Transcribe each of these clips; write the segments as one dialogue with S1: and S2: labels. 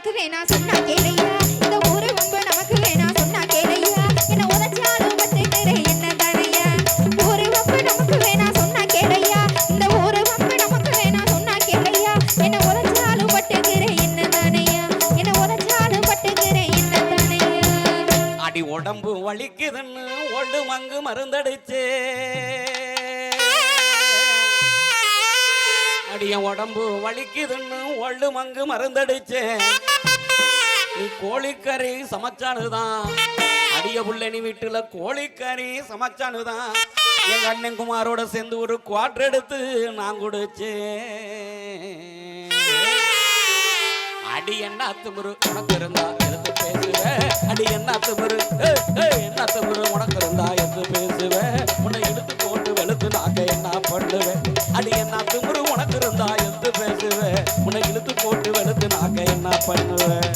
S1: நமக்கு வேணா சொன்னா கேளையா இந்த ஊரு வம்பு நமக்கு வேணா சொன்னா கேளையா என்ன உதச்சாலும் பத்துக்கிற என்ன தானையா ஊரு வம்பு நமக்கு வேணா சொன்னா கேளையா இந்த ஊரு வம்பு நமக்கு வேணா சொன்னா கேளையா என்ன உதச்சாலும் பட்டுக்கிற என்ன தானையா என்ன உதச்சாலும் பட்டுக்கிற என்ன தானையா
S2: அடி உடம்பு வலிக்குதுன்னு ஒடு மங்கு மருந்தடிச்சே அடிய உடம்பு வலிக்குதுன்னு ஒள்ளு மங்கு மருந்தடிச்சேன் நீ கோழிக்கறி சமைச்சானுதான் அடிய புள்ள நீ வீட்டுல கோழிக்கறி சமைச்சானுதான் எங்க அண்ணன் குமாரோட சேர்ந்து ஒரு குவாட்டர் எடுத்து நான் குடிச்சேன் அடி என்ன திமிரு உனக்கு இருந்தா எடுத்து பேசுவேன் அடி என்ன திமிரு என்ன திமிரு உனக்கு இருந்தா எடுத்து பேசுவேன் உன்னை இழுத்து போட்டு வெளுத்து நாக்க என்ன பண்ணுவேன் அடி என்ன திமிரு உனக்கு இருந்தா எடுத்து பேசுவேன் உன்னை இழுத்து போட்டு வெளுத்து நாக்க என்ன பண்ணுவேன்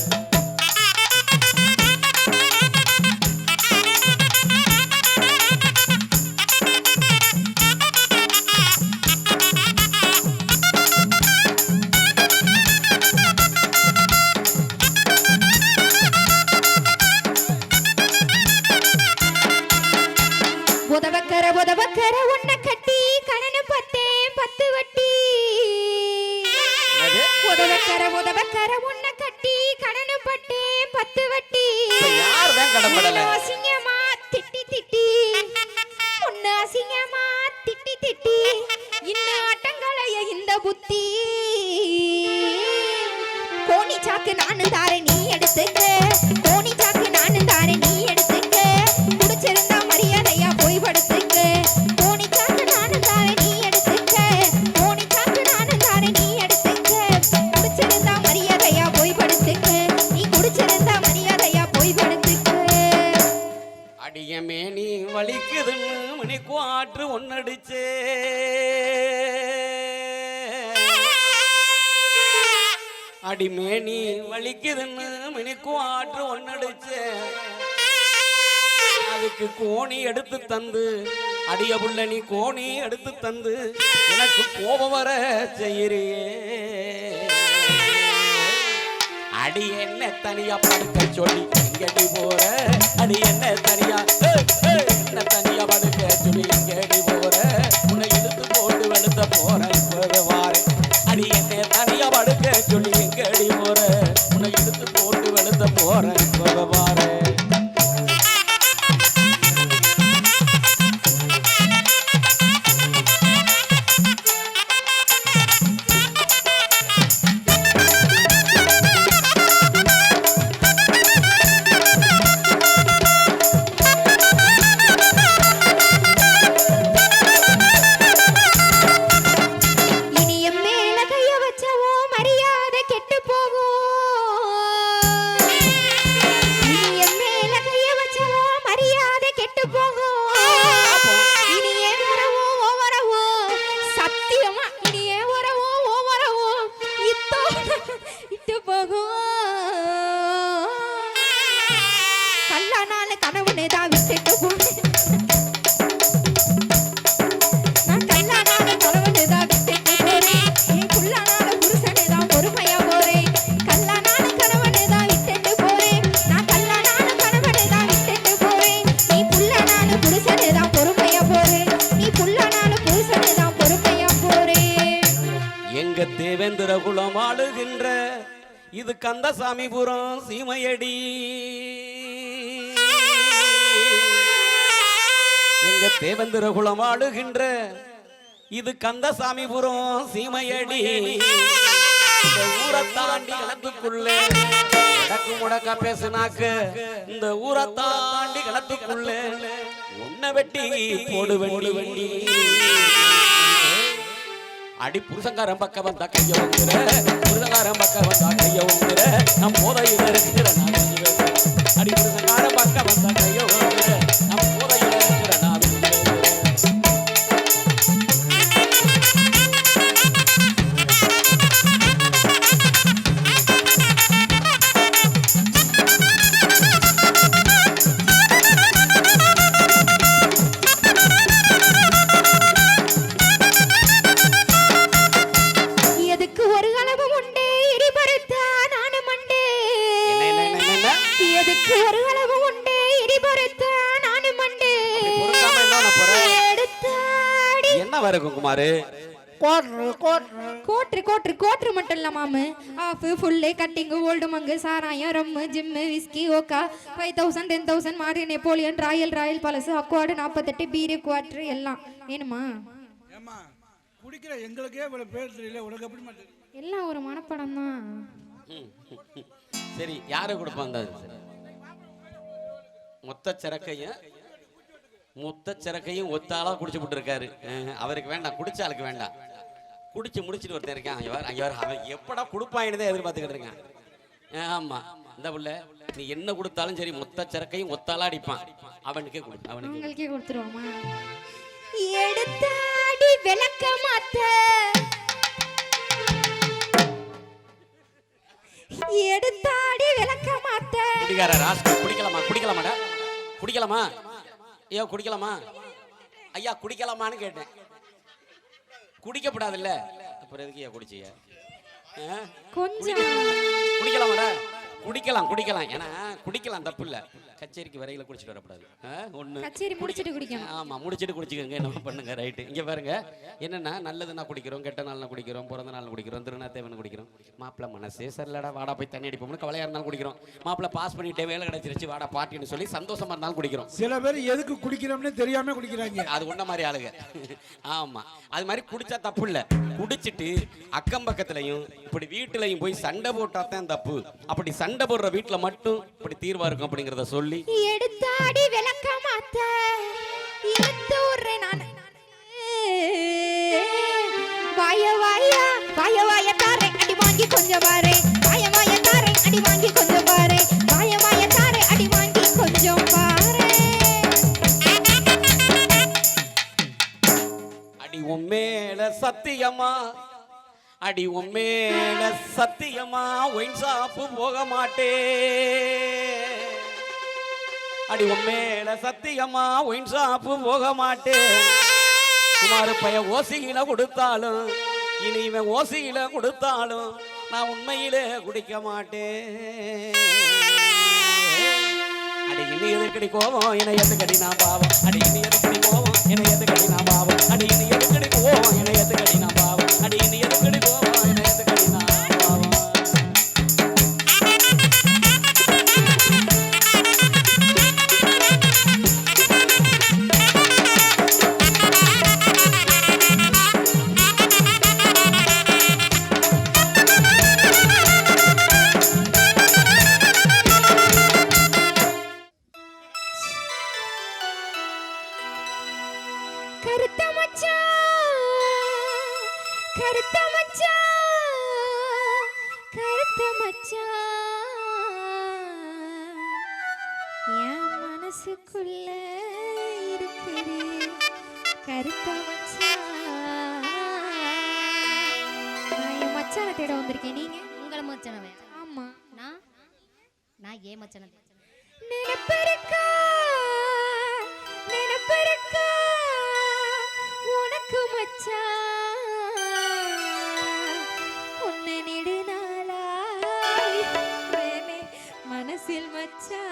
S1: உதவக்கர உன்னை கட்டி கணனு பத்தேன் 10 வட்டி உதவக்கர உன்னை கட்டி கணனு பட்டேன் 10 வட்டி
S2: யார்தான் கடம்படல
S1: அசிங்கமா திட்டி உன்னை அசிங்கமா திட்டி இன்னும் ஆட்டங்களைய இந்த புத்தி கோணி சாக்கு நானு தார நீ எடுத்துக்க கோணி சாக்கு நானு தார நீ எடுத்துக்க குடிச்சிருந்தா மரியாதையா போய் படுத்துக்க கோணி சாக்கு நானு தார நீ எடுத்துக்க கோணி சாக்கு நானு தார நீ எடுத்துக்க குடிச்சிருந்தா மரியாதையா போய் படுத்துக்க நீ குடிச்சிருந்தா மரியாதையா போய் படுத்துக்க
S2: அடியமே நீ வலிக்குதுன்னு மணிக்கு ஆற்று ஒன்னடிச்சே அடிமே நீ வலிக்குதுன்னு மணிக்கு ஆற்று ஒன்னடிச்சே அதுக்கு கோணி எடுத்து தந்து அடிய புள்ள நீ கோணி எடுத்து தந்து எனக்கு கோபம் வர செய்யறியே அடி என்ன தனியா படுக்க சொல்லி எங்கடி போற அடி என்ன தனியா என்ன தனியா படுக்க சொல்லி எங்கடி போற உன்னை இழுத்து போட்டு வெளுத்த போற வாரு அடி என்ன தனியா படுக்க சொல்லி எங்கடி போற உன்னை இழுத்து போட்டு வெளுத்த போற வாரு தேவேந்திர குலம் ஆளுகின்ற இது கந்தசாமிபுரம் சீமையடி எங்க தேவேந்திர குலம் ஆளுகின்ற இது கந்தசாமிபுரம் சீமையடி இந்த ஊரை தாண்டி கிணத்துக்குள்ள இடக்கு முடக்க பேசுனாக்க இந்த ஊரை தாண்டி கிணத்துக்குள்ள உன்னை வெட்டி போடு வண்டி அடி புருஷங்காரம் பக்கம் வந்தா கைய வந்துற புருஷங்காரம் பக்கம் வந்தா கைய வந்துற நம் போதையில இருக்கிற அடி புருஷங்காரம் பக்கம் வந்தா கைய வந்துற நம் போதையில இருக்கிற
S1: ஒரு அளவு உண்டு இடி பருத்தா நானும் மண்டே எனக்கு ஒரு அளவு உண்டு இடி பொறுத்த நானும் மண்டு
S2: பொறுக்காம என்ன பண்ண போற?
S1: எடுத்தாடி
S2: என்ன வர குமாரு?
S1: கோட்ரு மட்டும் இல்ல மாமு ஆஃப் ஃபுல்லு கட்டிங்கு ஓல்டு மங்கு சாராயம் ரம்மு ஜிம்மு விஸ்கி ஓக்கா 5000 10,000 மாறு நெப்போலியன் ராயல் பழசு அக்வார்டு 48 பீரு குவாட்ரு எல்லாம் வேணுமா?
S3: ஏமா குடிக்கிற எங்களுக்கே இவ்வளவு பேர் தெரியல, உனக்கு எப்படி மாட்டேன்?
S1: எல்லாம் ஒரு மனப்படம் தான்.
S2: சரி, யாரு கொடுப்பாங்க? மொத்த சரக்கையும் ஒத்தாளா குடிச்சு விட்டு இருக்காரு. அவருக்கு வேண்டாம், குடிச்ச ஆளுக்கு வேண்டாம். குடிச்சு முடிச்சுட்டு ஒருத்தர் இருக்கான் அங்க அவன் எப்படா கொடுப்பாயினதே எதிர்பார்த்துக்கிட்டு இருக்கான். ஆமா, இந்த புள்ள நீ என்ன கொடுத்தாலும் சரி மொத்த சரக்கையும் ஒத்தாளா அடிப்பான். அவனுக்கே கொடு,
S1: அவனுக்கே கொடுத்துருவோமா? எடுத்தாடி விளக்க மாத்த எடுத்தாடி விளக்க மாத்த
S2: குடிகார ராஸ்கல். குடிக்கலாமா ஐயா, குடிக்கலாமா ஐயா, குடிக்கலாமான்னு கேட்டேன். குடிக்கப்படாதுல்ல, அப்புறம் எதுக்கு ஐயா குடிச்சிய?
S1: கொஞ்சம்
S2: குடிக்கலாமாடா? குடிக்கலாம். ஏன்னா குடிக்கலாம், தப்பு இல்ல. கச்சேரிக்கு வரையில குடிச்சிட்டு வரக்கூடாது. ஒண்ணு
S1: கச்சேரி முடிச்சிட்டு குடிக்கணும்.
S2: ஆமா, முடிச்சிட்டு குடிச்சுக்கோங்க. என்ன பண்ணுங்க, ரைட்டு. இங்க பாருங்க, என்னன்னா நல்லதுன்னா குடிக்கிறோம், கெட்ட நாள்னா குடிக்கிறோம், பிறந்த நாள் குடிக்கிறோம், திருநாத்தேவன் குடிக்கிறோம். மாப்பிள்ள மனசே சரிலடா, வாடா போய் தண்ணி அடிப்போம்னு கவலையா இருந்தாலும் குடிக்கிறோம். மாப்பிள்ள பாஸ் பண்ணிட்டே வேலை கிடைச்சிருச்சு வாடா பாட்டின்னு சொல்லி சந்தோஷமா இருந்தாலும் குடிக்கிறோம்.
S3: சில பேர் எதுக்கு குடிக்கிறோம்னு தெரியாம குடிக்கிறாங்க.
S2: அது ஒன்ன மாதிரி ஆளுங்க. ஆமா, அது மாதிரி குடிச்சா தப்பு இல்ல. குடிச்சிட்டு அக்கம் பக்கத்துலயும் இப்படி வீட்டுலயும் போய் சண்டை போட்டா தான் தப்பு. அப்படி சண்டை போடுற வீட்டுல மட்டும் இப்படி தீர்வா இருக்கும் அப்படிங்கறத சொல்லி
S1: எடுத்தாடி விளக்க மாத்த எடுத்துறே நான் வாய தாரே அடி வாங்கி கொஞ்சம் பாரு. வாய தாரே அடி வாங்கி கொஞ்சம் பாரு. வாய தாரே அடி வாங்கி கொஞ்சம் பாரு.
S2: அடி உம்மேல சத்தியமா, அடி உம்மேல சத்தியமா ஒயின் ஷாப்பு போக மாட்டே. அடி உம்மேல சத்தியமா ஒயின் ஷாப்பு போக மாட்டே. குமாரு பைய ஓசியில கொடுத்தாலும் இனி இவன் ஓசியில கொடுத்தாலும் நான் உண்மையிலே குடிக்க மாட்டேன். அடி இனி எதுக்கடி கோவம் என்னை எதுக்கடி நான் பாவம். அடி இனி எதுக்கடி கோவம் என்னை எதுக்கடி நான் பாவம். அடி இனி எதுக்கடி கோவம் என்னை எதுக்கடி நான் பாவம். அடி இனி எதுக்கடி கோவம் என்னை எதுக்கடி நான் பாவம்.
S1: கருத்த மச்சான் என் மனசுக்குள்ள இருக்குது கருத்த மச்சான். நான் என் மச்சானை தேட வந்திருக்கேன். நீங்க
S4: உங்களை மச்சானவே?
S1: ஆமா,
S4: நான் ஏன் மச்சான?
S1: நினைப்பிருக்கா உனக்கு மச்சான். உன்னை நெடுநாளா மனசில் மச்சான்.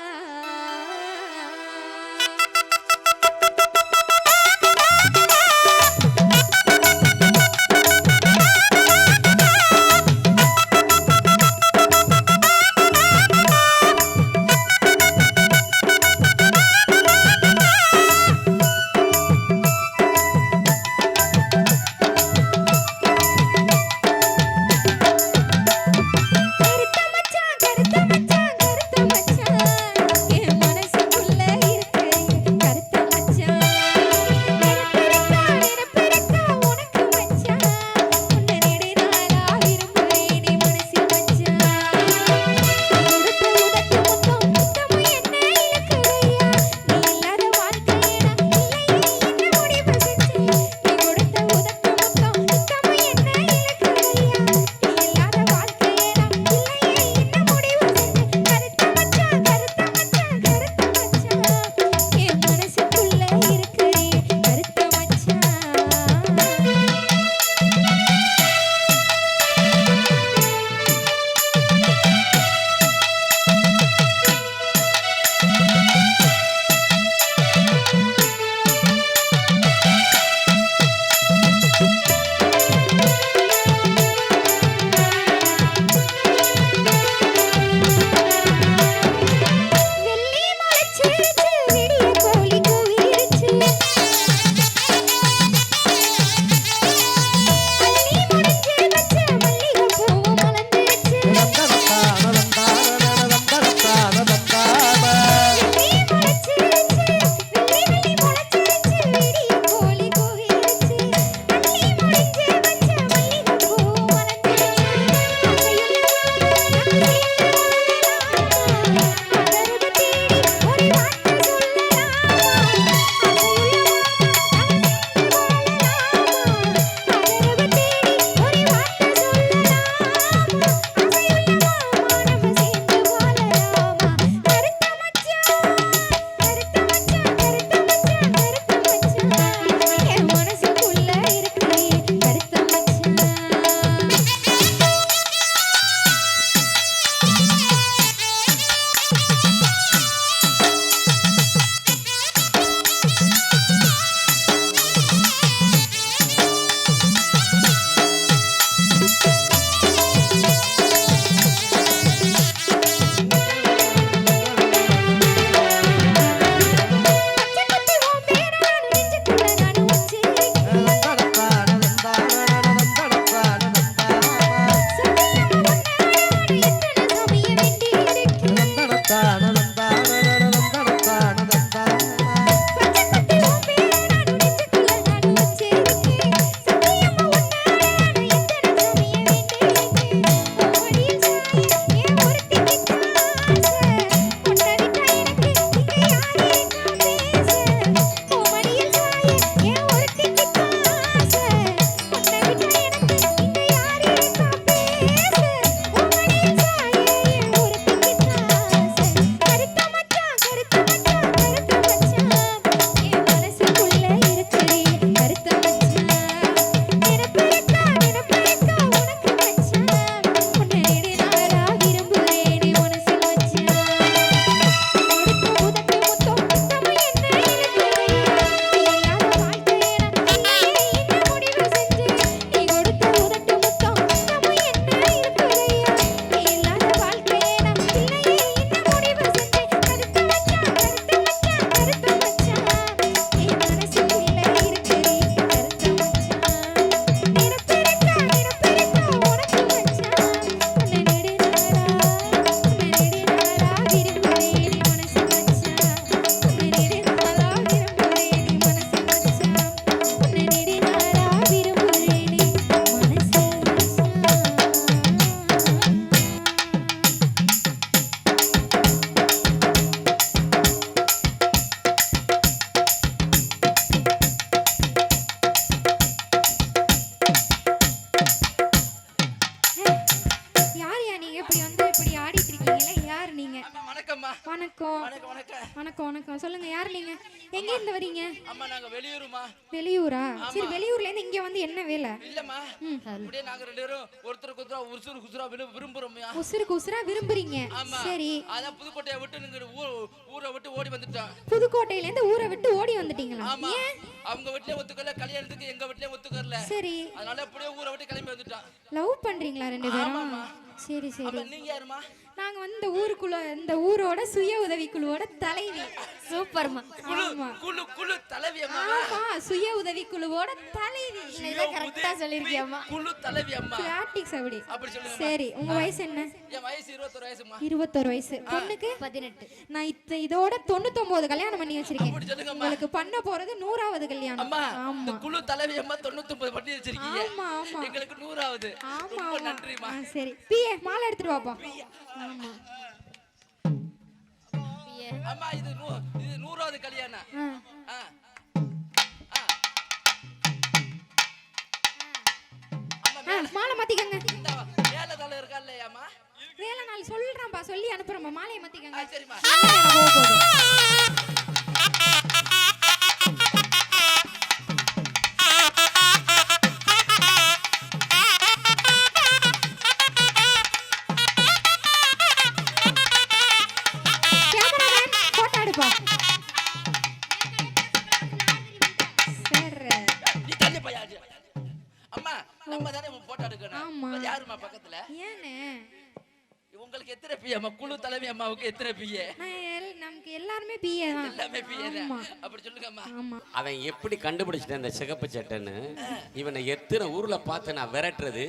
S5: அம்மா வணக்கம்மா.
S1: வணக்கம்
S5: வணக்கம் வணக்கம்.
S1: வணக்கம் வணக்கம். சொல்லுங்க, யார் நீங்க? எங்க இருந்து வரீங்க?
S5: அம்மா நாங்க வெளியூருமா.
S1: வெளியூரா? சரி, வெளியூர்ல இருந்து இங்க வந்து என்ன வேலை?
S5: இல்லம்மா, அப்படியே நாங்க ரெண்டு பேரும் ஒருத்தருக்கு ஒருத்தர் உசுறு குசுரா விரும்புறோம்யா.
S1: உசுருக்கு உசுரா விரும்புறீங்க?
S5: ஆமா.
S1: சரி.
S5: அதான் புதுக்கோட்டையை விட்டு நீங்க ஊரை விட்டு ஓடி வந்துட்டோம்.
S1: புதுக்கோட்டையில இருந்து ஊரை விட்டு ஓடி வந்துட்டீங்களா?
S5: ஆமா.
S1: ஏன்?
S5: அவங்க வீட்லயே ஒத்துக்கல, கல்யாணத்துக்கு எங்க வீட்லயே ஒத்துக்கறல.
S1: சரி.
S5: அதனால அப்படியே ஊரை விட்டு கிளம்பி வந்துட்டோம்.
S1: லவ் பண்றீங்களா ரெண்டு பேரும்?
S5: ஆமாம்மா.
S1: சரி சரி.
S5: அப்ப நீங்க யாருமா?
S1: நாங்க வந்து இந்த ஊருக்குள்ள இந்த ஊரோட சுய உதவி குழுவோட தலைவி.
S4: சூப்பர்மா.
S5: குழு
S1: ஆமா.
S5: குழு குழு தலைவி அம்மா.
S1: ஆமா, சுய உதவி குழுவோட தலைவி.
S4: இதை கரெக்டா சொல்லிருக்கியம்மா.
S5: குழு தலைவி அம்மா.
S1: பிராக்டிஸ் அப்படி.
S5: அப்படி சொல்லுங்க.
S1: சரி, உங்க வயசு என்ன?
S5: என் வயசு 21 வயசுமா.
S1: 21 வயசு. பொண்ணுக்கு
S4: 18.
S1: நான் இதோட 99 கல்யாணம் பண்ணி வச்சிருக்கேன்.
S5: அப்படி சொல்லுங்கம்மா.
S1: உங்களுக்கு பண்ண போறது 100வது கல்யாணம்.
S5: அம்மா,
S1: ஆமா
S5: இந்த குழு தலைவி அம்மா 99 பண்ணி வச்சிருக்கீங்க.
S1: ஆமா ஆமா
S5: எங்களுக்கு 100வது.
S1: ஆமா
S5: ரொம்ப
S1: ஆமா.
S5: நன்றிமா.
S1: சரி, பிஏ மாலை எடுத்துட்டு வாப்பா. ஆமா.
S5: அம்மா இது 100வது கல்யாணம்.
S1: ஆ.
S5: ஆ.
S1: மாலை மாத்திக்கங்க.
S5: இந்த மேல தலை இருக்கா இல்லையாம்மா?
S1: வேலை நாள் சொல்றேன்ப்பா, சொல்லி அனுப்புறேன்ப்பா. மாலையை மாத்திக்கங்க.
S5: சரிம்மா.
S1: கேமராமேன் போட்டோ எடுப்பா. சரி.
S5: நீ தள்ளி போய் ஆச்சு. அம்மா, நம்ம தானே போட்டோ எடுக்கணும்.
S1: ஆமா.
S5: யாருமா பக்கத்துல?
S1: ஏனே?
S5: உங்களுக்கு எத்தனை பிஏ அம்மா? குழு தலைவி அம்மாவுக்கு எத்தனை பிஏ?
S1: நமக்கு எல்லாருமே பிஏ தான்.
S5: எல்லாமே பிஏ தான்.
S1: ஆமா.
S5: அப்படி சொல்லுங்கம்மா.
S1: ஆமா.
S2: அவன் எப்படி கண்டுபிடிச்சிட்டேன் இந்த சிகப்பு சட்டைன்னு? இவனை எத்தனை ஊர்ல பார்த்து நான் விரட்டுறது.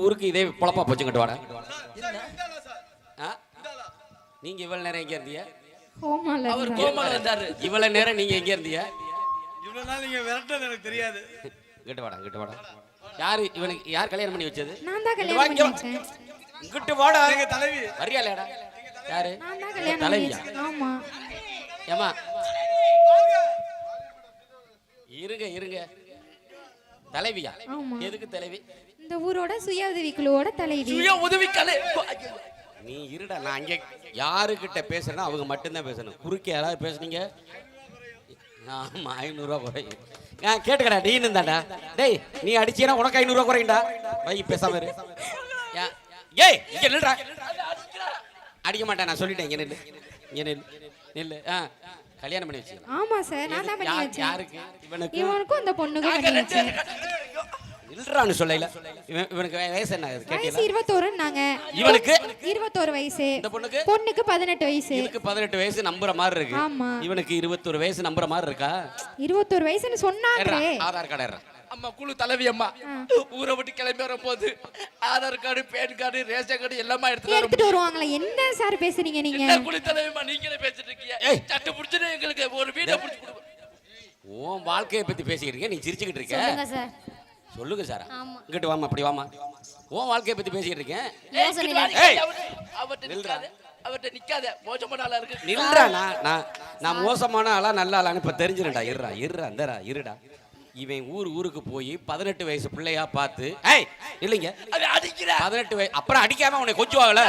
S2: ஊருக்கு இதே பொழப்பா போச்சுக்கிட்டு வாடா. ஆ? நீங்க இவ்வளவு நேரம் எங்க இருந்தீங்க?
S1: கோமால
S5: அவர்
S1: இருந்தா.
S5: கோமால இருந்தாரு.
S2: இவ்வளவு நேரம் நீங்க எங்க இருந்தீங்க?
S3: இவ்வளவு நாள் நீங்க விரட்டது எனக்கு தெரியாது.
S2: இங்கிட்டு வாடா, இங்கிட்டு வாடா. யாரு இவனுக்கு யார் கல்யாணம் பண்ணி வச்சது?
S1: நான் தான் கல்யாணம் பண்ணி வச்சேன்.
S2: இங்கிட்டு வாடா.
S3: எங்க தலைவி.
S2: வரியாலேடா? யாரு?
S1: நான் தான் கல்யாணம் பண்ணி
S2: தலைவியா?
S1: வச்சேன். ஆமா.
S2: ஏமா இருங்க இருங்க. தலைவியா?
S1: ஆமா.
S2: எதுக்கு தலைவி?
S1: இந்த ஊரோட சுய உதவி குழுவோட தலைவி.
S5: சுய உதவி கலை.
S2: நீ இருடா, நான் அங்கே யாருக்கிட்ட பேசுறேன்னா அவங்க மட்டும்தான் பேசணும். குறுக்கே யாராவது பேசுனீங்க? ஆமா, 500 ரூபா குறையும். கேட்டுக்கடா, நீ தாண்டா. டேய், நீ அடிச்சீனா உனக்கு 500 ரூபா குறையும்டா. வை, பேசாம இரு. ஏய், இங்க நில்றா. அடிக்க மாட்டேன், நான் சொல்லிட்டேன். இங்க நில்லு, இங்க நில்லு, நில்லு. கல்யாணம் பண்ணி வச்சு.
S1: ஆமா சார், நான் தான் பண்ணி வச்சேன்.
S2: யாருக்கு? இவனுக்கு.
S1: இவனுக்கும் அந்த பொண்ணுக்கும் பண்ணி வச்சேன்.
S2: நில்றான்னு சொல்லல. இவனுக்கு வயசு என்ன?
S1: வயசு 21 நாங்க.
S2: இவனுக்கு
S1: 21 வயசு.
S2: இந்த பொண்ணுக்கு?
S1: பொண்ணுக்கு 18 வயசு.
S2: இதுக்கு 18 வயசு நம்புற மாதிரி இருக்கு.
S1: ஆமா.
S2: இவனுக்கு 21 வயசு நம்புற மாதிரி இருக்கா?
S1: 21 வயசுன்னு சொன்னாங்களே.
S2: ஆதார் கார்டு ஏறா.
S5: அம்மா, குழு தலைவி அம்மா ஊரை விட்டு கிளம்பி வரும்போது Aadhaar card, PAN card, ration card எல்லாமே
S1: எடுத்துட்டு வருவாங்களா? என்ன சார் பேசுறீங்க நீங்க?
S5: என்ன குழு தலைவிமா நீங்களே பேசிட்டு இருக்கீங்க? சட்டு புடிச்சுட்டு எங்களுக்கு ஒரு வீட புடிச்சு கொடுங்க.
S2: உன் வாழ்க்கையை பத்தி பேசிக்கிட்டு இருக்க, நீ சிரிச்சுக்கிட்டு இருக்க.
S4: சொல்லுங்க சார்.
S2: சொல்லுங்க சார்.
S4: ஆமா.
S2: இங்கிட்டு வாமா, அப்படி வாமா. உன் வாழ்க்கையை பத்தி பேசிக்கிட்டு இருக்கேன்.
S5: அவர்கிட்ட நிக்காத, மோசமான ஆளா இருக்கு.
S2: நில்றா. நான் மோசமான ஆளா நல்ல ஆளான்னு இப்ப தெரிஞ்சிருடா. இருடா. இவன் ஊருக்கு போய் 18 வயசு பிள்ளையா பார்த்து இல்லைங்க 18 வயசு அப்புறம் அடிக்காம உன்னை கொஞ்சம் ஆகல,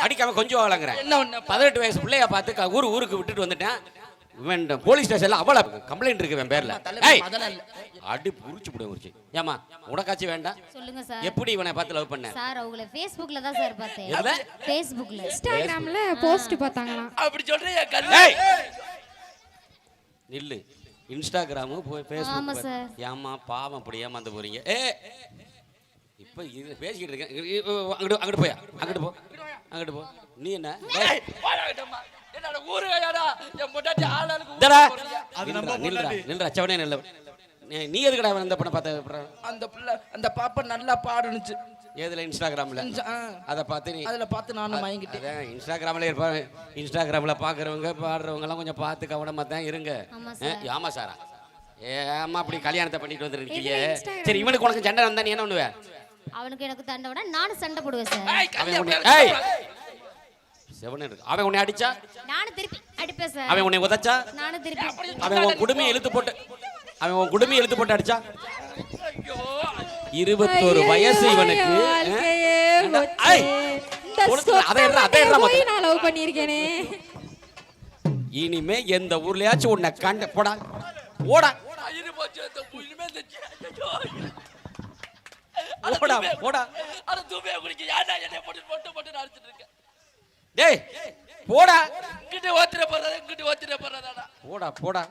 S2: அடிக்காம கொஞ்சம் ஆகலங்கிற 18 வயசு பிள்ளையா பார்த்து ஊருக்கு விட்டுட்டு வந்துட்டேன். இவன் போலீஸ் ஸ்டேஷன்ல அவ்வளவு கம்ப்ளைண்ட் இருக்கு இவன் பேர்ல. அடி புடிச்சு புடி உரிச்சு. ஏமா உனக்காச்சு வேண்டாம்?
S4: சொல்லுங்க சார்.
S2: எப்படி இவனை பார்த்து லவ் பண்ண?
S4: சார் அவங்கள Facebookல தான் சார் பார்த்தேன்.
S2: எதுல?
S4: Facebookல.
S1: இன்ஸ்டாகிராம்ல போஸ்ட் பார்த்தாங்களாம்.
S5: அப்படி சொல்றீங்க கண்ணு.
S2: நில்லு. Instagram Facebook.
S4: ஆமா சார்.
S2: ஏமா பாவம் அப்படி ஏமாந்து போறீங்க. இப்போ இது பேசிக்கிட்டு இருக்கேன். அங்கிட்டு போயா, அங்கிட்டு போ. நீ என்ன
S5: என்னோட ஊருகையாடா என் பொண்டாட்டி ஆளாளுக்கு
S3: அது நம்ம
S2: நில்றா செவனே நில்ல. நீ எதுக்குடா இந்த பொண்ணை பார்த்த?
S5: அந்த பிள்ளை அந்த பாப்பா நல்லா பாடுனுச்சு.
S2: ஏதுல? இன்ஸ்டாகிராம்ல. அதை பார்த்து நீ
S5: அதில் பார்த்து நானும் வாங்கிட்டேன்.
S2: இன்ஸ்டாகிராம்ல இருப்பாங்க. இன்ஸ்டாகிராம்ல பார்க்குறவங்க பாடுறவங்க எல்லாம் கொஞ்சம் பார்த்து கவனமா தான் இருங்க. ஆமா சாரா. ஏமா அப்படி கல்யாணத்தை பண்ணிட்டு வந்துருக்கீங்க. சரி, இவனுக்கு உனக்கு சண்டை வந்தா நீ என்ன பண்ணுவ?
S4: அவனுக்கு எனக்கு சண்டை விட நானும் சண்டை போடுவேன் சார்.
S2: அவன் உன்னை அடிச்சா
S4: நானும் திருப்பி அடிப்பேன் சார்.
S2: அவன் உன்னை உதைச்சா
S4: நானும் திருப்பி.
S2: அவன் உன் குடுமையை இழுத்து போட்டு அடிச்சா 21 வயசு இவனுக்கு.
S1: இந்த அந்த
S2: அதை எடுறா
S1: போய் நான் லவ் பண்ணியிருக்கேனே.
S2: இனிமே எந்த ஊர்லயாச்சும் உன்னை கண்ட போடா போடா
S5: ஐயரு போச்சு அந்த இனிமே இந்த
S2: போடா போடா
S5: அட தூமே குடிக்க யாரா என்ன போட்டு அடிச்சிட்டு இருக்க.
S2: டேய் போடா
S5: இங்கிட்ட ஓத்திர போறதா இங்கிட்ட ஓத்திர போறதாடா.
S2: போடா போடா